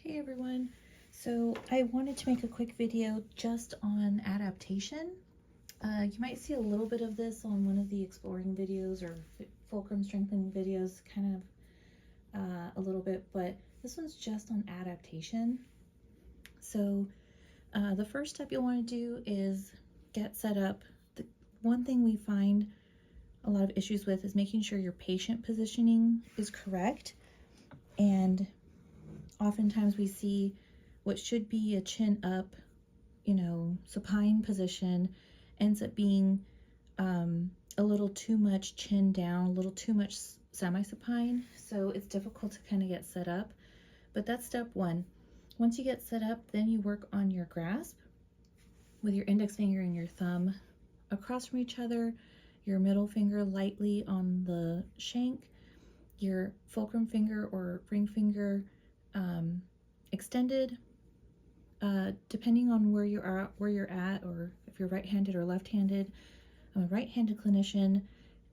Hey everyone, so I wanted to make a quick video just on adaptation. You might see a little bit of this on one of the exploring videos or fulcrum strengthening videos, kind of a little bit, but this one's just on adaptation. So the first step you'll want to do is get set up. The one thing we find a lot of issues with is making sure your patient positioning is correct, and oftentimes we see what should be a chin up, supine position ends up being a little too much chin down, a little too much semi-supine. So it's difficult to kind of get set up, but that's step one. Once you get set up, then you work on your grasp with your index finger and your thumb across from each other, your middle finger lightly on the shank, your fulcrum finger or ring finger extended, depending on where you're at, or if you're right-handed or left-handed. I'm a right-handed clinician,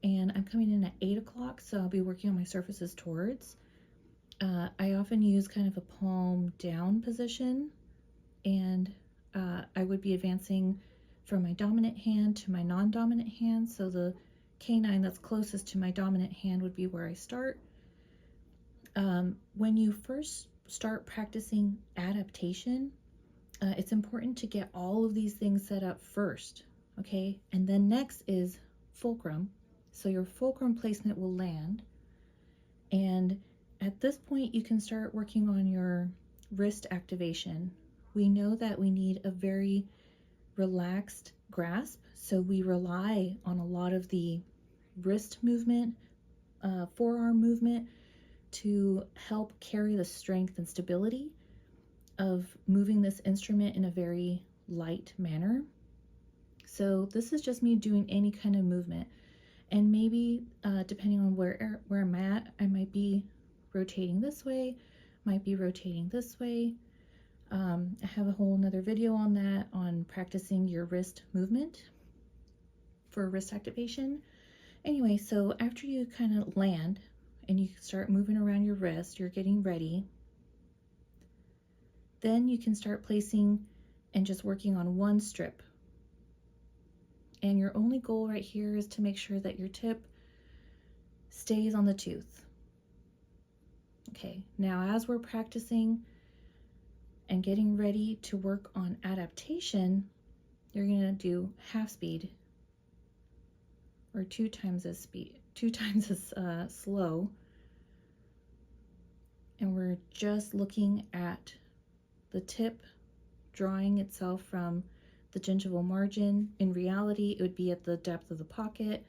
and I'm coming in at 8 o'clock, so I'll be working on my surfaces towards. I often use kind of a palm down position, and I would be advancing from my dominant hand to my non-dominant hand, so the canine that's closest to my dominant hand would be where I start. When you first start practicing adaptation, it's important to get all of these things set up first, okay? And then next is fulcrum. So your fulcrum placement will land, and at this point you can start working on your wrist activation. We know that we need a very relaxed grasp, so we rely on a lot of the wrist movement, forearm movement, to help carry the strength and stability of moving this instrument in a very light manner. So this is just me doing any kind of movement, and maybe depending on where I'm at, I might be rotating this way, might be rotating this way. I have a whole nother video on that, on practicing your wrist movement for wrist activation. Anyway, so after you kind of land and you start moving around your wrist, you're getting ready, then you can start placing and just working on one strip. And your only goal right here is to make sure that your tip stays on the tooth. Okay, now as we're practicing and getting ready to work on adaptation, you're gonna do half speed, or two times as slow. And we're just looking at the tip drawing itself from the gingival margin. In reality, it would be at the depth of the pocket.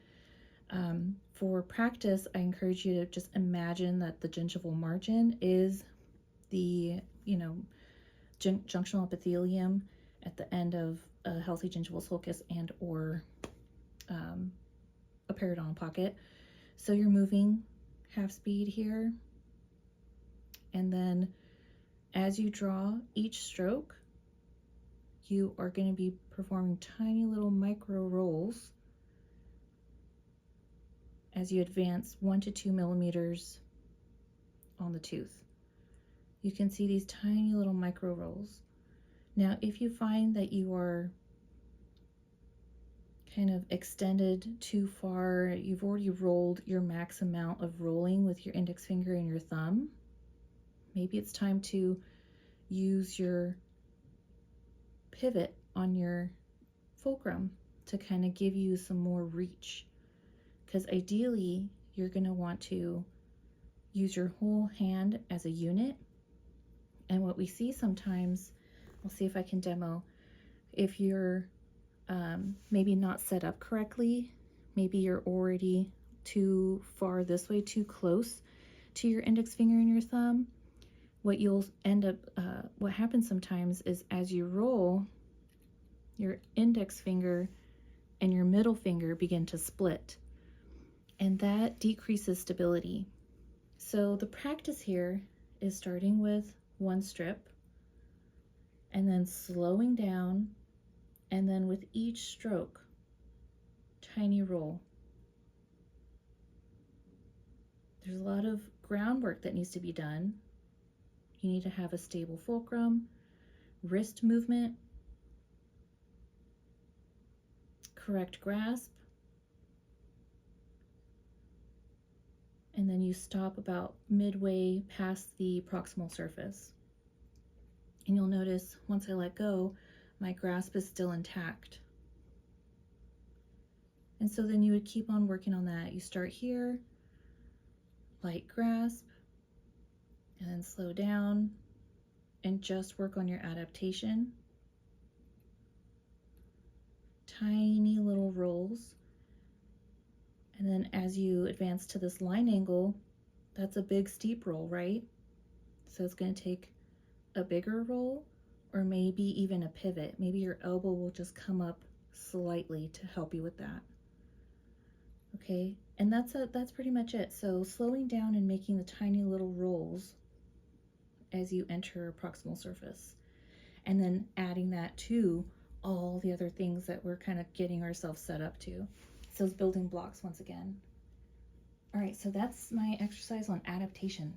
For practice, I encourage you to just imagine that the gingival margin is the, junctional epithelium at the end of a healthy gingival sulcus and or a periodontal pocket. So you're moving half speed here, and then as you draw each stroke, you are going to be performing tiny little micro rolls as you advance 1 to 2 millimeters on the tooth. You can see these tiny little micro rolls. Now, if you find that you are kind of extended too far, you've already rolled your max amount of rolling with your index finger and your thumb, maybe it's time to use your pivot on your fulcrum to kind of give you some more reach, because ideally you're going to want to use your whole hand as a unit. And what we see sometimes, I'll see if I can demo, if you're maybe not set up correctly, maybe you're already too far this way, too close to your index finger and your thumb, what you'll end up, what happens sometimes is as you roll, your index finger and your middle finger begin to split, and that decreases stability. So the practice here is starting with one strip and then slowing down, and then with each stroke, tiny roll. There's a lot of groundwork that needs to be done. You need to have a stable fulcrum, wrist movement, correct grasp, and then you stop about midway past the proximal surface. And you'll notice once I let go, my grasp is still intact. And so then you would keep on working on that. You start here, light grasp, and then slow down and just work on your adaptation. Tiny little rolls. And then as you advance to this line angle, that's a big steep roll, right? So it's going to take a bigger roll, or maybe even a pivot. Maybe your elbow will just come up slightly to help you with that. Okay, and that's pretty much it. So slowing down and making the tiny little rolls as you enter proximal surface, and then adding that to all the other things that we're kind of getting ourselves set up to. So those building blocks once again. All right, so that's my exercise on adaptation.